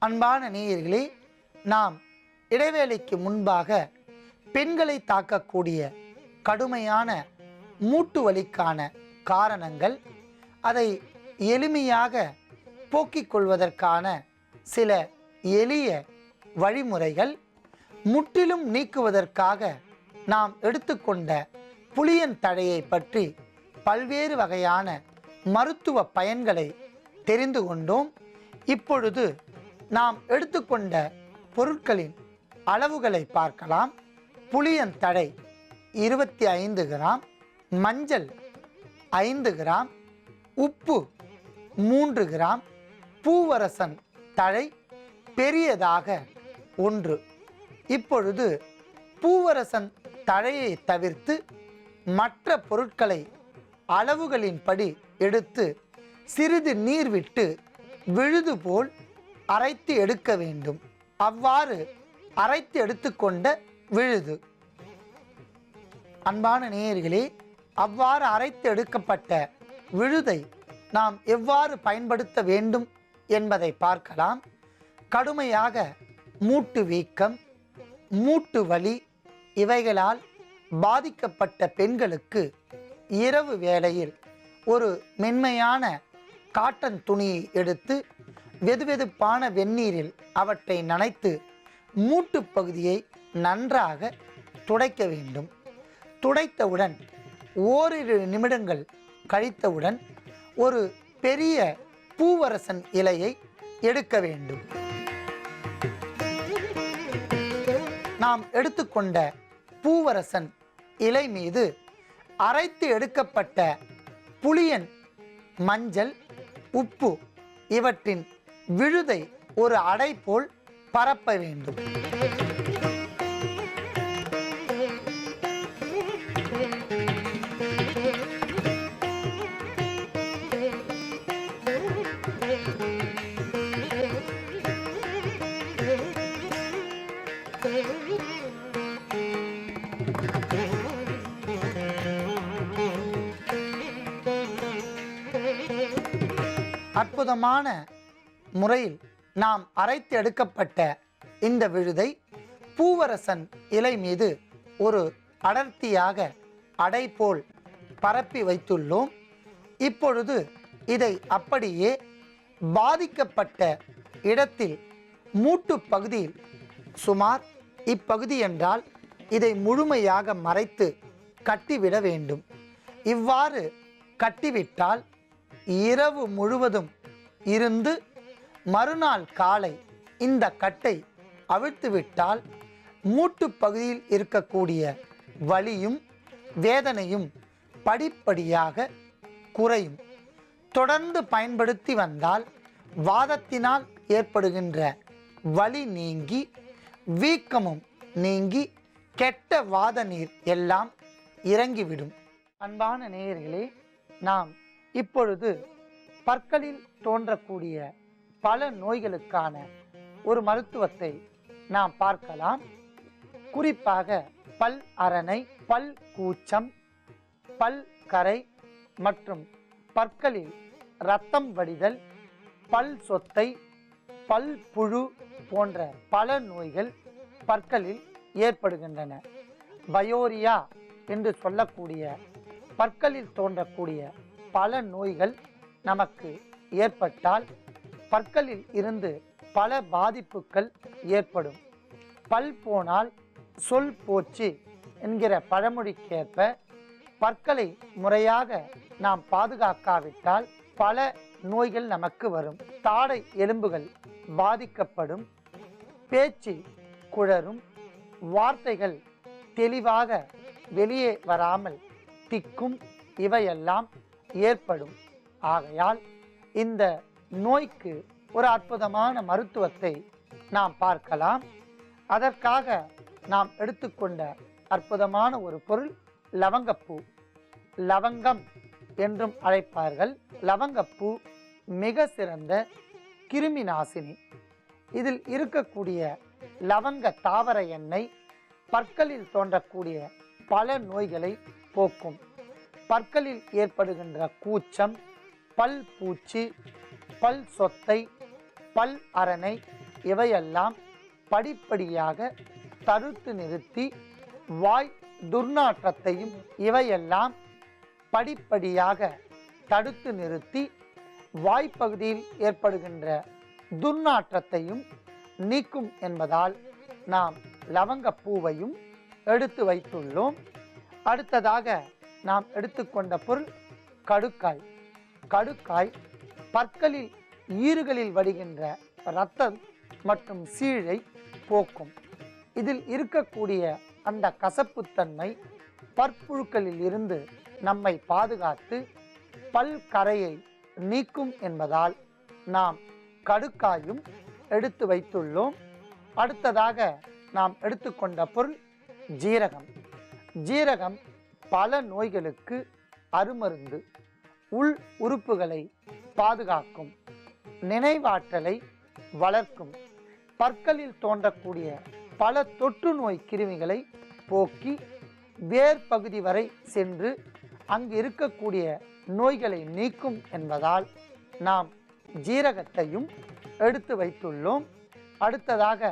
அன்பான நேயர்களே, நாம் இடைவேளைக்கு முன்பாக பெண்களை தாக்கக்கூடிய கடுமையான மூட்டு வலிக்கான காரணங்கள், அதை எளிமையாக போக்கிக் கொள்வதற்கான சில எளிய வழிமுறைகள், முற்றிலும் நீக்குவதற்காக நாம் எடுத்துக்கொண்ட புளியன் தழையை பற்றி பல்வேறு வகையான மருத்துவ பயன்களை தெரிந்து கொண்டோம். இப்பொழுது நாம் எடுத்துக்கொண்ட பொருட்களின் அளவுகளை பார்க்கலாம். புளியந்தழை 25 கிராம், மஞ்சள் 5 கிராம், உப்பு 3 கிராம், பூவரசன் தழை பெரியதாக 1. இப்பொழுது பூவரசன் தழையை தவிர்த்து மற்ற பொருட்களை அளவுகளின்படி எடுத்து சிறிது நீர் விட்டு விழுது போல் அரைத்து எடுக்க வேண்டும். அவ்வாறு அரைத்து எடுத்துக்கொண்ட விழுது, அன்பான நேயர்களே, அவ்வாறு அரைத்து எடுக்கப்பட்ட விழுதை நாம் எவ்வாறு பயன்படுத்த வேண்டும் என்பதை பார்க்கலாம். கடுமையாக மூட்டு வீக்கம், மூட்டு வலி இவைகளால் பாதிக்கப்பட்ட பெண்களுக்கு இரவு வேளையில் ஒரு மென்மையான காட்டன் துணியை எடுத்து வெதுவெதுப்பான வெந்நீரில் அவற்றை நனைத்து மூட்டு பகுதியை நன்றாக துடைக்க வேண்டும். துடைத்தவுடன் ஓரிரு நிமிடங்கள் கழித்தவுடன் ஒரு பெரிய பூவரசன் இலையை எடுக்க வேண்டும். நாம் எடுத்துக்கொண்ட பூவரசன் இலை மீது அரைத்து எடுக்கப்பட்ட புளியன், மஞ்சள், உப்பு இவற்றின் விழுதை ஒரு அடை போல் பரப்ப வேண்டும். அற்புதமான முறையில் நாம் அரைத்து எடுக்கப்பட்ட இந்த விழுதை பூவரசன் இலை மீது ஒரு அடர்த்தியாக அடை போல் பரப்பி வைத்துள்ளோம். இப்பொழுது இதை அப்படியே பாதிக்கப்பட்ட இடத்தில் மூட்டு பகுதியில், சுமார் இப்பகுதி என்றால் இதை முழுமையாக மறைத்து கட்டிவிட வேண்டும். இவ்வாறு கட்டிவிட்டால் இரவு முழுவதும் இருந்து மறுநாள் காலை இந்த கட்டை அவிழ்த்துவிட்டால் மூட்டு பகுதியில் இருக்கக்கூடிய வலியும் வேதனையும் படிப்படியாக குறையும். தொடர்ந்து பயன்படுத்தி வந்தால் வாதத்தினால் ஏற்படுகின்ற வலி நீங்கி, வீக்கமும் நீங்கி, கெட்ட வாத நீர் எல்லாம் இறங்கிவிடும். அன்பான நேயர்களே, நாம் இப்பொழுது பற்களில் தோன்றக்கூடிய பல நோய்களுக்கான ஒரு மருத்துவத்தை நாம் பார்க்கலாம். குறிப்பாக பல் அரணை, பல் கூச்சம், பல் கரை மற்றும் பற்களில் இரத்தம் வடிதல், பல் சொத்தை, பல் புழு போன்ற பல நோய்கள் பற்களில் ஏற்படுகின்றன. பயோரியா என்று சொல்லக்கூடிய பற்களில் தோன்றக்கூடிய பல நோய்கள் நமக்கு ஏற்பட்டால் பற்களில் இருந்து பல பாதிப்புகள் ஏற்படும். பல் போனால் சொல் போச்சு என்கிற பழமொழிக்கேற்ப பற்களை முறையாக நாம் பாதுகாக்காவிட்டால் பல நோய்கள் நமக்கு வரும். தாடை எலும்புகள் பாதிக்கப்படும், பேச்சு குழறும், வார்த்தைகள் தெளிவாக வெளியே வராமல் திக்கும், இவையெல்லாம் ஏற்படும். ஆகையால் இந்த நோய்க்கு ஒரு அற்புதமான மருத்துவத்தை நாம் பார்க்கலாம். அதற்காக நாம் எடுத்துக்கொண்ட அற்புதமான ஒரு பொருள் லவங்கப்பூ. லவங்கம் என்றும் அழைப்பார்கள். லவங்கப்பூ மிக சிறந்த கிருமி நாசினி. இதில் இருக்கக்கூடிய லவங்க தாவர எண்ணெய் பற்களில் தோன்றக்கூடிய பல நோய்களை போக்கும். பற்களில் ஏற்படுகின்ற கூச்சம், பல் பூச்சி, பல் சொத்தை, பல் அரணை இவையெல்லாம் படிப்படியாக தடுத்து நிறுத்தி வாய் துர்நாற்றத்தையும் இவையெல்லாம் படிப்படியாக தடுத்து நிறுத்தி வாய்ப்பகுதியில் ஏற்படுகின்ற துர்நாற்றத்தையும் நீக்கும் என்பதால் நாம் லவங்கப்பூவையும் எடுத்து வைத்துள்ளோம். அடுத்ததாக நாம் எடுத்துக்கொண்ட பொருள் கடுக்காய். கடுக்காய் பற்களில் ஈறுகளில் வடிகின்ற இரத்தம் மற்றும் சீழை போக்கும். இதில் இருக்கக்கூடிய அந்த கசப்புத்தன்மை பற்புழுக்களில் இருந்து நம்மை பாதுகாத்து பல் கரையை நீக்கும் என்பதால் நாம் கடுக்காயும் எடுத்து வைத்துள்ளோம். அடுத்ததாக நாம் எடுத்துக்கொண்ட பொருள் ஜீரகம். ஜீரகம் பல நோய்களுக்கு அருமருந்து. உள் உறுப்புகளை பாதுகாக்கும், நினைவாற்றலை வளர்க்கும், பற்களில் தோன்றக்கூடிய பல தொற்று நோய் கிருமிகளை போக்கி வேர் பகுதி வரை சென்று அங்கு இருக்கக்கூடிய நோய்களை நீக்கும் என்பதால் நாம் ஜீரகத்தையும் எடுத்து வைத்துள்ளோம். அடுத்ததாக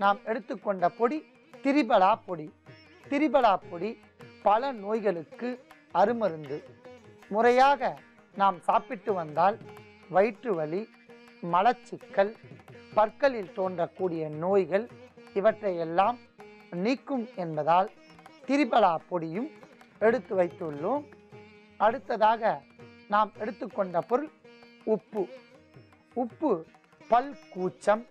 நாம் எடுத்துக்கொண்ட பொடி திரிபலா பொடி. திரிபலா பொடி பல நோய்களுக்கு அருமருந்து. முறையாக நாம் சாப்பிட்டு வந்தால் வயிற்று வலி, மலச்சிக்கல், பற்களில் தோன்றக்கூடிய நோய்கள் இவற்றையெல்லாம் நீக்கும் என்பதால் திரிபலா பொடியும் எடுத்து வைத்துள்ளோம். அடுத்ததாக நாம் எடுத்துக்கொண்ட பொருள் உப்பு. உப்பு பல் கூச்சம்,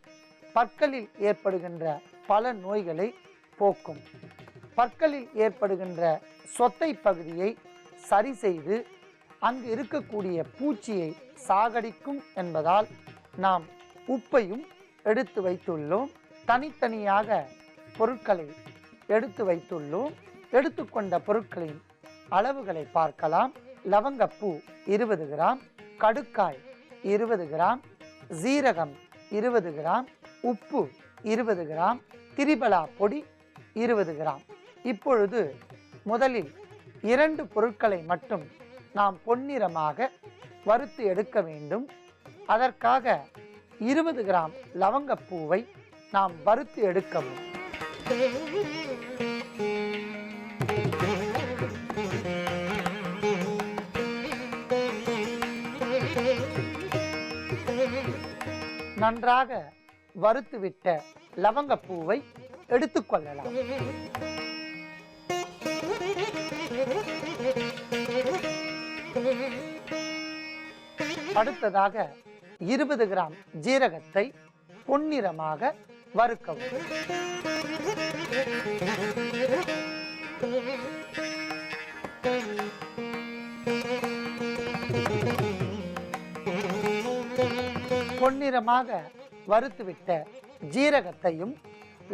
பற்களில் ஏற்படுகின்ற பல நோய்களை போக்கும். பற்களில் ஏற்படுகின்ற சொத்தை பகுதியை சரி செய்து அங்கு இருக்கக்கூடிய பூச்சியை சாகடிக்கும் என்பதால் நாம் உப்பையும் எடுத்து வைத்துள்ளோம். தனித்தனியாக பொருட்களை எடுத்து வைத்துள்ளோம். எடுத்துக்கொண்ட பொருட்களின் அளவுகளை பார்க்கலாம். லவங்கப்பூ 20 கிராம், கடுக்காய் 20 கிராம், ஜீரகம் 20 கிராம், உப்பு 20 கிராம், திரிபலா பொடி 20 கிராம். இப்பொழுது முதலில் 2 பொருட்களை மட்டும் நாம் பொன்னிறமாக வறுத்து எடுக்க வேண்டும். அதற்காக 20 கிராம் லவங்கப்பூவை நாம் வறுத்து எடுக்கவும். நன்றாக வறுத்துவிட்ட லவங்கப்பூவை எடுத்துக்கொள்ளலாம். அடுத்ததாக 20 கிராம் ஜீரகத்தை பொன்னிறமாக வறுக்கவும். பொன்னிறமாக வறுத்துவிட்ட ஜீரகத்தையும்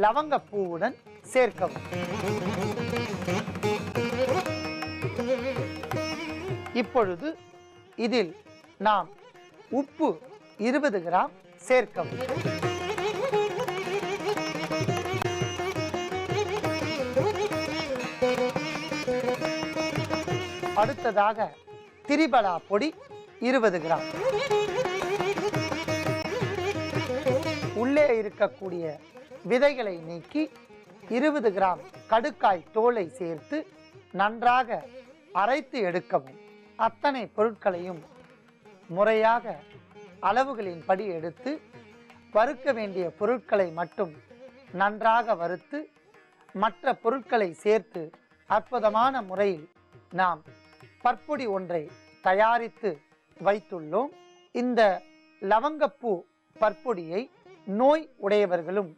லவங்கப்பூவுடன் சேர்க்கவும். இப்பொழுது இதில் நாம் உப்பு 20 கிராம் சேர்க்கவும். அடுத்ததாக திரிபலா பொடி 20 கிராம். உள்ளே இருக்கக்கூடிய விதைகளை நீக்கி 20 கிராம் கடுக்காய் தோலை சேர்த்து நன்றாக அரைத்து எடுக்கவும். அத்தனை பொருட்களையும் முறையாக அளவுகளின் படி எடுத்து வறுக்க வேண்டிய பொருட்களை மட்டும் நன்றாக வறுத்து மற்ற பொருட்களை சேர்த்து அற்புதமான முறையில் நாம் பற்பொடி ஒன்றை தயாரித்து வைத்துள்ளோம். இந்த லவங்கப்பூ பற்பொடியை நோய் உடையவர்களும்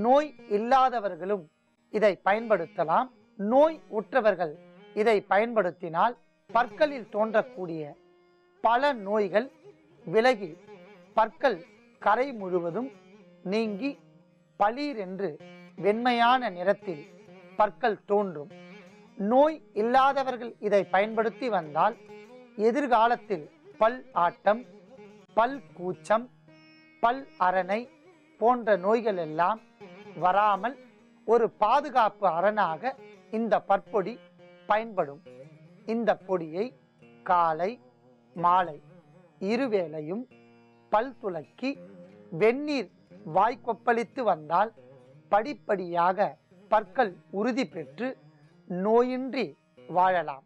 நோய் இல்லாதவர்களும் இதை பயன்படுத்தலாம். நோய் உற்றவர்கள் இதை பயன்படுத்தினால் பற்களில் தோன்றக்கூடிய பல நோய்கள் விலகி பற்கள் கரை முழுவதும் நீங்கி பளீர் என்று வெண்மையான நிறத்தில் பற்கள் தோன்றும். நோய் இல்லாதவர்கள் இதை பயன்படுத்தி வந்தால் எதிர்காலத்தில் பல் ஆட்டம், பல் கூச்சம், பல் அரணை போன்ற நோய்கள் எல்லாம் வராமல் ஒரு பாதுகாப்பு அரணாக இந்த பற்பொடி பயன்படும். இந்த பொடியை காலை மாலை இருவேளையும் பல் துலக்கி வெந்நீர் வாய் கொப்பளித்து வந்தால் படிப்படியாக பற்கள் உறுதி பெற்று நோயின்றி வாழலாம்.